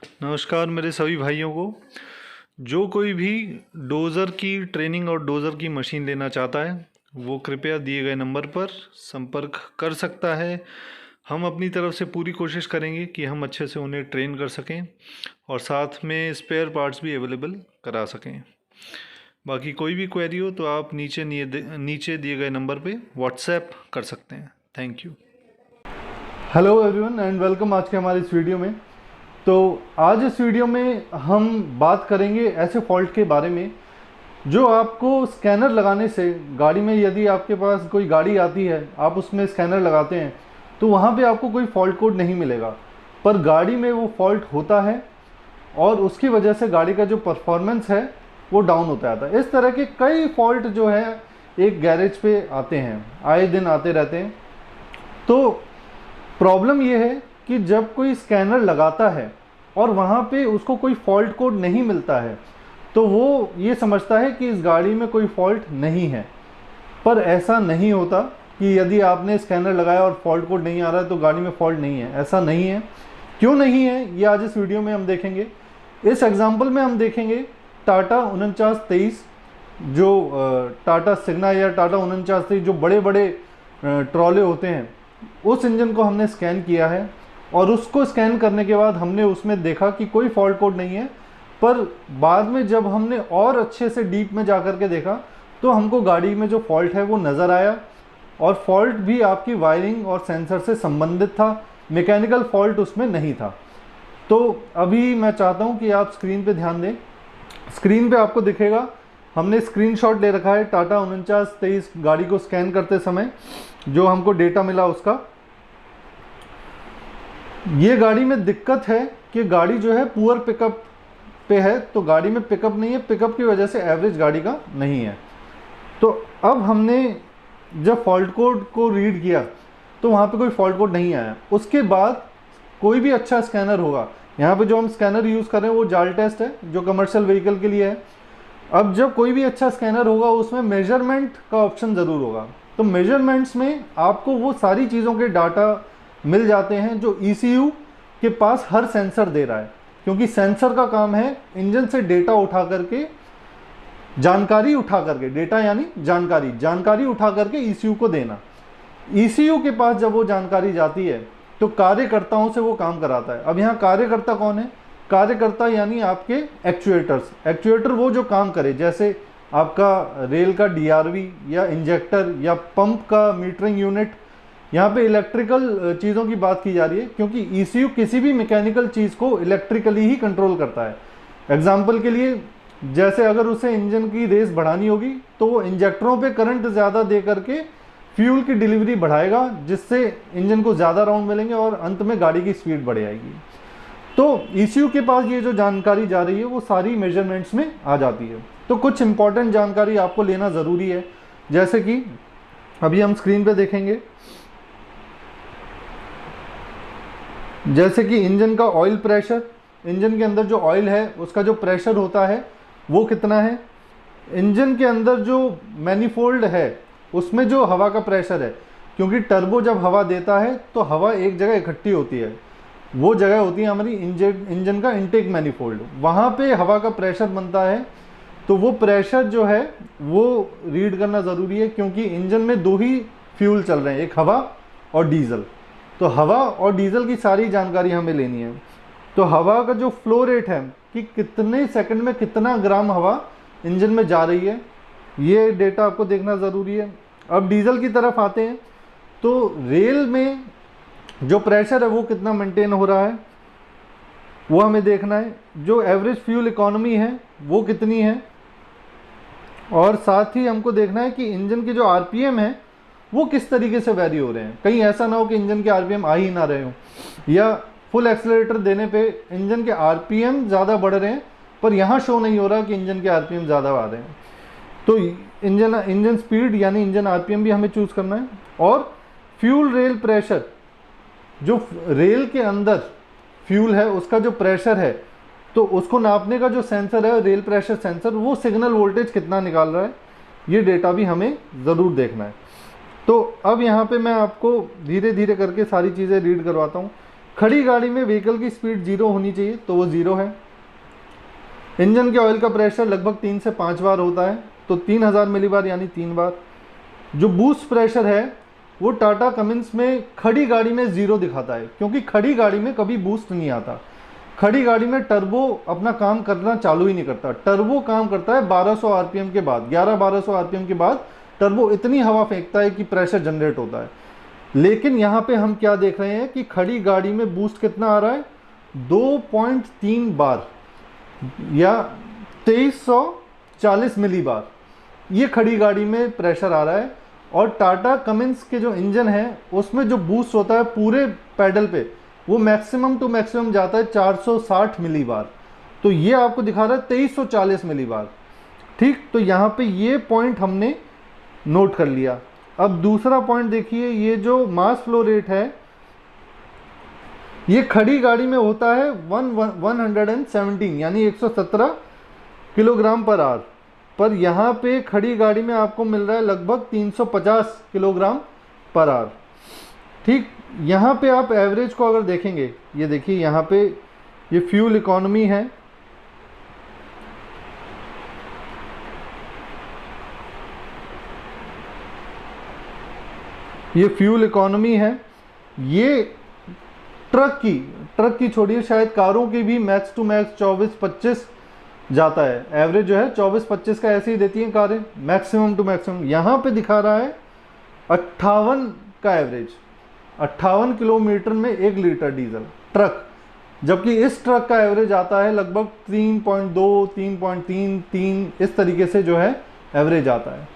नमस्कार मेरे सभी भाइयों को। जो कोई भी डोज़र की ट्रेनिंग और डोज़र की मशीन लेना चाहता है वो कृपया दिए गए नंबर पर संपर्क कर सकता है। हम अपनी तरफ से पूरी कोशिश करेंगे कि हम अच्छे से उन्हें ट्रेन कर सकें और साथ में स्पेयर पार्ट्स भी अवेलेबल करा सकें। बाकी कोई भी क्वेरी हो तो आप नीचे दिए गए नंबर पे व्हाट्सएप कर सकते हैं। Thank you. Hello everyone and welcome आज के हमारे इस वीडियो में। तो आज इस वीडियो में हम बात करेंगे ऐसे फॉल्ट के बारे में जो आपको स्कैनर लगाने से गाड़ी में, यदि आपके पास कोई गाड़ी आती है आप उसमें स्कैनर लगाते हैं तो वहाँ पे आपको कोई फॉल्ट कोड नहीं मिलेगा, पर गाड़ी में वो फॉल्ट होता है और उसकी वजह से गाड़ी का जो परफॉर्मेंस है वो डाउन होता जाता है। इस तरह के कई फॉल्ट जो है एक गैरेज पे आते हैं, आए दिन आते रहते हैं। तो प्रॉब्लम ये है कि जब कोई स्कैनर लगाता है और वहाँ पे उसको कोई फॉल्ट कोड नहीं मिलता है तो वो ये समझता है कि इस गाड़ी में कोई फॉल्ट नहीं है, पर ऐसा नहीं होता कि यदि आपने स्कैनर लगाया और फॉल्ट कोड नहीं आ रहा है तो गाड़ी में फॉल्ट नहीं है। ऐसा नहीं है। क्यों नहीं है ये आज इस वीडियो में हम देखेंगे। इस एग्जाम्पल में हम देखेंगे टाटा 4923, जो टाटा सिग्ना या टाटा 4923 जो बड़े बड़े ट्रॉले होते हैं, उस इंजन को हमने स्कैन किया है और उसको स्कैन करने के बाद हमने उसमें देखा कि कोई फॉल्ट कोड नहीं है। पर बाद में जब हमने और अच्छे से डीप में जा कर के देखा तो हमको गाड़ी में जो फॉल्ट है वो नज़र आया, और फॉल्ट भी आपकी वायरिंग और सेंसर से संबंधित था, मैकेनिकल फॉल्ट उसमें नहीं था। तो अभी मैं चाहता हूँ कि आप स्क्रीन पे ध्यान दें। स्क्रीन पे आपको दिखेगा, हमने स्क्रीनशॉट ले रखा है टाटा 4923 गाड़ी को स्कैन करते समय जो हमको डेटा मिला उसका। ये गाड़ी में दिक्कत है कि गाड़ी जो है पुअर पिकअप पे है, तो गाड़ी में पिकअप नहीं है, पिकअप की वजह से एवरेज गाड़ी का नहीं है। तो अब हमने जब फॉल्ट कोड को रीड किया तो वहाँ पे कोई फॉल्ट कोड नहीं आया। उसके बाद कोई भी अच्छा स्कैनर होगा, यहाँ पे जो हम स्कैनर यूज़ कर रहे हैं वो जाल टेस्ट है जो कमर्शियल व्हीकल के लिए है। अब जब कोई भी अच्छा स्कैनर होगा उसमें मेजरमेंट का ऑप्शन ज़रूर होगा, तो मेजरमेंट्स में आपको वो सारी चीज़ों के डाटा मिल जाते हैं जो ECU के पास हर सेंसर दे रहा है, क्योंकि सेंसर का काम है इंजन से डेटा उठा करके, जानकारी उठा करके, डेटा यानी जानकारी उठा करके ECU को देना। ECU के पास जब वो जानकारी जाती है तो कार्यकर्ताओं से वो काम कराता है। अब यहाँ कार्यकर्ता कौन है? कार्यकर्ता यानी आपके एक्चुएटर्स। एक्चुएटर वो जो काम करे, जैसे आपका रेल का DRV या इंजेक्टर या पंप का मीटरिंग यूनिट। यहाँ पे इलेक्ट्रिकल चीज़ों की बात की जा रही है क्योंकि ECU किसी भी मैकेनिकल चीज़ को इलेक्ट्रिकली ही कंट्रोल करता है। एग्जाम्पल के लिए, जैसे अगर उसे इंजन की रेस बढ़ानी होगी तो वो इंजेक्टरों पे करंट ज़्यादा दे करके फ्यूल की डिलीवरी बढ़ाएगा, जिससे इंजन को ज़्यादा राउंड मिलेंगे और अंत में गाड़ी की स्पीड बढ़ जाएगी। तो ECU के पास ये जो जानकारी जा रही है वो सारी मेजरमेंट्स में आ जाती है। तो कुछ इंपॉर्टेंट जानकारी आपको लेना ज़रूरी है, जैसे कि अभी हम स्क्रीन पे देखेंगे, जैसे कि इंजन का ऑयल प्रेशर, इंजन के अंदर जो ऑयल है उसका जो प्रेशर होता है वो कितना है। इंजन के अंदर जो मैनिफोल्ड है उसमें जो हवा का प्रेशर है, क्योंकि टर्बो जब हवा देता है तो हवा एक जगह इकट्ठी होती है, वो जगह होती है हमारी इंजन का इनटेक मैनिफोल्ड, वहाँ पे हवा का प्रेशर बनता है। तो वो प्रेशर जो है वो रीड करना ज़रूरी है, क्योंकि इंजन में दो ही फ्यूल चल रहे हैं, एक हवा और डीजल। तो हवा और डीजल की सारी जानकारी हमें लेनी है। तो हवा का जो फ्लो रेट है कि कितने सेकंड में कितना ग्राम हवा इंजन में जा रही है, ये डेटा आपको देखना ज़रूरी है। अब डीजल की तरफ आते हैं, तो रेल में जो प्रेशर है वो कितना मेंटेन हो रहा है वो हमें देखना है। जो एवरेज फ्यूल इकोनॉमी है वो कितनी है, और साथ ही हमको देखना है कि इंजन के जो RPM है वो किस तरीके से वेरी हो रहे हैं। कहीं ऐसा ना हो कि इंजन के RPM आ ही ना रहे हो, या फुल एक्सेलरेटर देने पे इंजन के RPM ज़्यादा बढ़ रहे हैं पर यहाँ शो नहीं हो रहा कि इंजन के RPM ज़्यादा आ रहे हैं। तो इंजन स्पीड यानी इंजन RPM भी हमें चूज़ करना है। और फ्यूल रेल प्रेशर, जो रेल के अंदर फ्यूल है उसका जो प्रेशर है, तो उसको नापने का जो सेंसर है रेल प्रेशर सेंसर, वो सिग्नल वोल्टेज कितना निकाल रहा है, ये डेटा भी हमें ज़रूर देखना है। तो अब यहाँ पे मैं आपको धीरे धीरे करके सारी चीज़ें रीड करवाता हूँ। खड़ी गाड़ी में व्हीकल की स्पीड 0 होनी चाहिए, तो वो 0 है। इंजन के ऑयल का प्रेशर लगभग 3 से 5 बार होता है, तो 3000 मिलीबार यानी 3 बार। जो बूस्ट प्रेशर है वो टाटा कमिंस में खड़ी गाड़ी में 0 दिखाता है, क्योंकि खड़ी गाड़ी में कभी बूस्ट नहीं आता। खड़ी गाड़ी में टर्बो अपना काम करना चालू ही नहीं करता। टर्बो काम करता है 1200 आरपीएम के बाद, 11-1200 आरपीएम के बाद टर्बो इतनी हवा फेंकता है कि प्रेशर जनरेट होता है। लेकिन यहाँ पे हम क्या देख रहे हैं कि खड़ी गाड़ी में बूस्ट कितना आ रहा है, 2.3 बार या 2340 मिलीबार, ये खड़ी गाड़ी में प्रेशर आ रहा है। और टाटा कमिंस के जो इंजन है उसमें जो बूस्ट होता है पूरे पैडल पे, वो मैक्सिमम टू मैक्सिमम जाता है 460 मिलीबार। तो ये आपको दिखा रहा है 2340 मिलीबार। ठीक, तो यहाँ पे ये पॉइंट हमने नोट कर लिया। अब दूसरा पॉइंट देखिए, ये जो मास फ्लो रेट है ये खड़ी गाड़ी में होता है 117 यानी 117 किलोग्राम पर आवर, पर यहाँ पे खड़ी गाड़ी में आपको मिल रहा है लगभग 350 किलोग्राम पर आवर। ठीक, यहाँ पे आप एवरेज को अगर देखेंगे, ये देखिए यहाँ पे ये फ्यूल इकोनॉमी है, ये फ्यूल इकोनॉमी है। ये ट्रक की छोड़िए, शायद कारों की भी मैक्स टू मैक्स 24-25 जाता है। एवरेज जो है 24-25 का ऐसे ही देती हैं कारें, मैक्सिमम टू मैक्सिमम। यहाँ पे दिखा रहा है 58 का एवरेज, 58 किलोमीटर में 1 लीटर डीजल ट्रक, जबकि इस ट्रक का एवरेज आता है लगभग 3.2, 3.3 इस तरीके से जो है एवरेज आता है।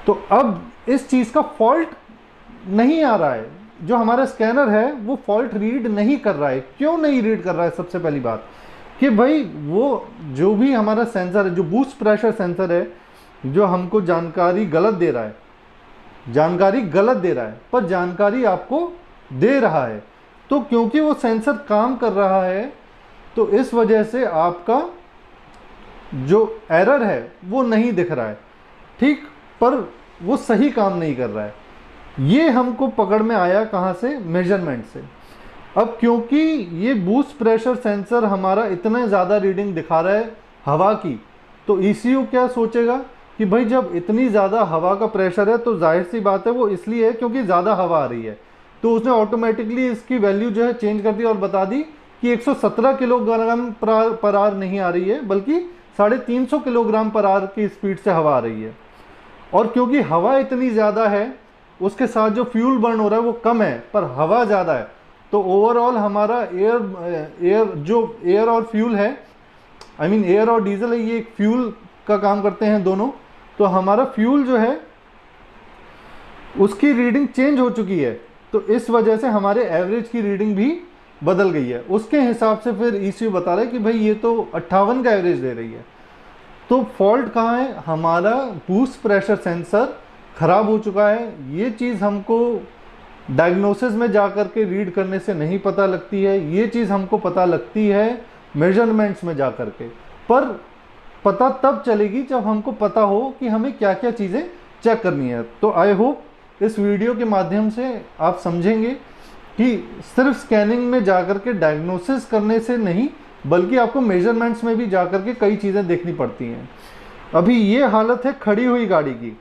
तो अब इस चीज़ का फॉल्ट नहीं आ रहा है, जो हमारा स्कैनर है वो फॉल्ट रीड नहीं कर रहा है। क्यों नहीं रीड कर रहा है? सबसे पहली बात कि भाई वो जो भी हमारा सेंसर है, जो बूस्ट प्रेशर सेंसर है, जो हमको जानकारी गलत दे रहा है, पर जानकारी आपको दे रहा है। तो क्योंकि वो सेंसर काम कर रहा है तो इस वजह से आपका जो एरर है वो नहीं दिख रहा है। ठीक, पर वो सही काम नहीं कर रहा है। ये हमको पकड़ में आया कहाँ से? मेजरमेंट से। अब क्योंकि ये बूस्ट प्रेशर सेंसर हमारा इतना ज़्यादा रीडिंग दिखा रहा है हवा की, तो ECU क्या सोचेगा कि भाई जब इतनी ज़्यादा हवा का प्रेशर है तो जाहिर सी बात है वो इसलिए है क्योंकि ज़्यादा हवा आ रही है। तो उसने ऑटोमेटिकली इसकी वैल्यू जो है चेंज कर दी और बता दी कि 117 किलोग्राम पर आवर नहीं आ रही है, बल्कि 350 किलोग्राम पर आवर की स्पीड से हवा आ रही है। और क्योंकि हवा इतनी ज़्यादा है, उसके साथ जो फ्यूल बर्न हो रहा है वो कम है, पर हवा ज़्यादा है, तो ओवरऑल हमारा एयर और फ्यूल है, एयर और डीजल है, ये एक फ्यूल का काम करते हैं दोनों। तो हमारा फ्यूल जो है उसकी रीडिंग चेंज हो चुकी है, तो इस वजह से हमारे एवरेज की रीडिंग भी बदल गई है। उसके हिसाब से फिर ECU बता रहा है कि भाई ये तो 58 का एवरेज दे रही है। तो फॉल्ट कहाँ है? हमारा बूस्ट प्रेशर सेंसर ख़राब हो चुका है। ये चीज़ हमको डायग्नोसिस में जा कर के रीड करने से नहीं पता लगती है, ये चीज़ हमको पता लगती है मेजरमेंट्स में जा कर के। पर पता तब चलेगी जब हमको पता हो कि हमें क्या क्या चीज़ें चेक करनी है। तो आई होप इस वीडियो के माध्यम से आप समझेंगे कि सिर्फ स्कैनिंग में जा कर के डायग्नोसिस करने से नहीं, बल्कि आपको मेजरमेंट्स में भी जा कर के कई चीज़ें देखनी पड़ती हैं। अभी ये हालत है खड़ी हुई गाड़ी की,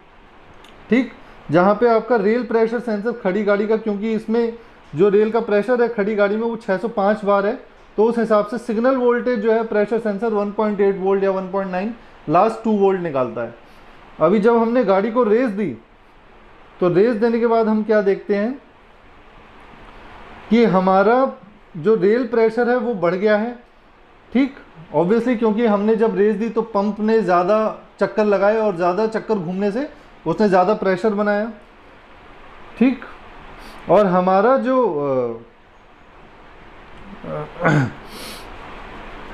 ठीक, जहाँ पे आपका रेल प्रेशर सेंसर खड़ी गाड़ी का, क्योंकि इसमें जो रेल का प्रेशर है खड़ी गाड़ी में वो 605 बार है, तो उस हिसाब से सिग्नल वोल्टेज जो है प्रेशर सेंसर 1.8 वोल्ट या 1.9 लास्ट 2 वोल्ट निकालता है। अभी जब हमने गाड़ी को रेस दी, तो रेस देने के बाद हम क्या देखते हैं कि हमारा जो रेल प्रेशर है वो बढ़ गया है। ठीक, ऑब्वियसली क्योंकि हमने जब रेस दी तो पंप ने ज़्यादा चक्कर लगाए और ज़्यादा चक्कर घूमने से उसने ज़्यादा प्रेशर बनाया। ठीक, और हमारा जो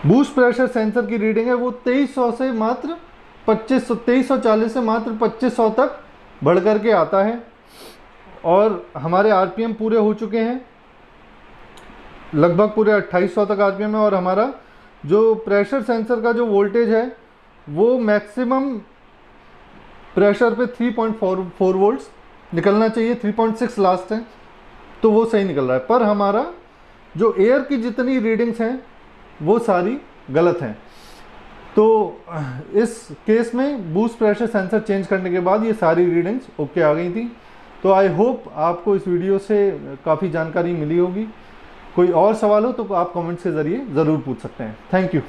बूस्ट प्रेशर सेंसर की रीडिंग है वो 2300 से मात्र 2500, 2340 से मात्र 2500 तक बढ़ कर के आता है। और हमारे RPM पूरे हो चुके हैं, लगभग पूरे 2800 तक RPM है। और हमारा जो प्रेशर सेंसर का जो वोल्टेज है वो मैक्सिमम प्रेशर पे 3.4 वोल्ट्स निकलना चाहिए, 3.6 लास्ट है, तो वो सही निकल रहा है। पर हमारा जो एयर की जितनी रीडिंग्स हैं वो सारी गलत हैं। तो इस केस में बूस्ट प्रेशर सेंसर चेंज करने के बाद ये सारी रीडिंग्स ओके आ गई थी। तो आई होप आपको इस वीडियो से काफ़ी जानकारी मिली होगी। कोई और सवाल हो तो आप कमेंट के ज़रिए ज़रूर पूछ सकते हैं। Thank you.